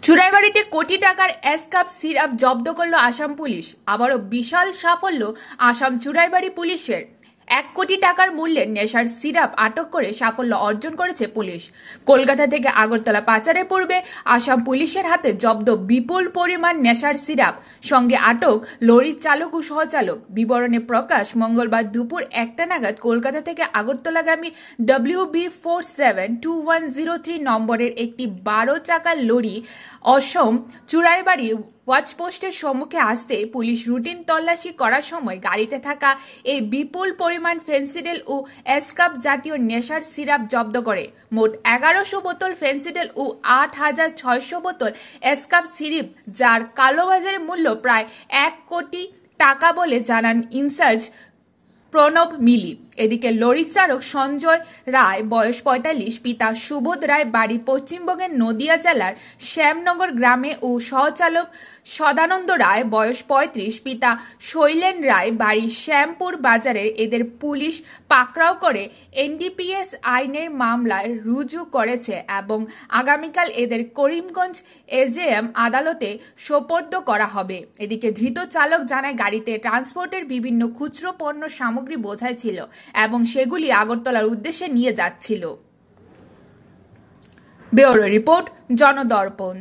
চুরাইবাড়িতে কোটি টাকার escape syrup জব্দ করল আসাম পুলিশ। আবারও বিশাল সাফল্য আসাম চুরাইবাড়ি পুলিশের। 1 কোটি টাকার মূল্যের নেশার সিরাপ আটক করে সাফল্য অর্জন করেছে পুলিশ। কলকাতা থেকে আগরতলা পাচারের পূর্বে আসাম পুলিশের হাতে জব্দ বিপুল পরিমাণ নেশার সিরাপ, সঙ্গে আটক লরির চালক ও সহচালক। বিবরণে প্রকাশ, মঙ্গলবার দুপুর 1টা নাগাদ কলকাতা থেকে আগরতলাগামী WB472103 নম্বরের একটি 12 চাকার লরি অসম চুরাইবাড়ি ওয়াচপোস্টের সম্মুখে আসতে পুলিশ রুটিন তল্লাশি করার সময় গাড়িতে থাকা এই বিপুল পরিমাণ ফেন্সিডিল ও এসকাপ জাতীয় নেশার সিরাপ জব্দ করে। মোট 1100 বোতল ফেন্সিডিল ও 8600 বোতল এসকাপ সিরাপ, যার কালোবাজারে মূল্য প্রায় 1 কোটি টাকা বলে জানান ইনচার্জ প্রণব মিলি। এদিকে লরির চালক সঞ্জয় রায়, বয়স 45, পিতা সুবোধ রায়, বাড়ি পশ্চিমবঙ্গের নদিয়া জেলার শ্যামনগর গ্রামে ও সহচালক সদানন্দ রায়, বয়স 35, পিতা শৈলেন রায়, বাড়ি শ্যামপুর বাজারের। এদের পুলিশ পাকড়াও করে এনডিপিএস আইনের মামলায় রুজু করেছে এবং আগামীকাল এদের করিমগঞ্জ এজেএম আদালতে সোপর্দ করা হবে। এদিকে ধৃত চালক জানায়, গাড়িতে ট্রান্সপোর্টের বিভিন্ন খুচরো পণ্য সামগ্রী বোঝাই ছিল এবং সেগুলি আগরতলার উদ্দেশ্যে নিয়ে যাচ্ছিল। Bureau report, জনদর্পণ।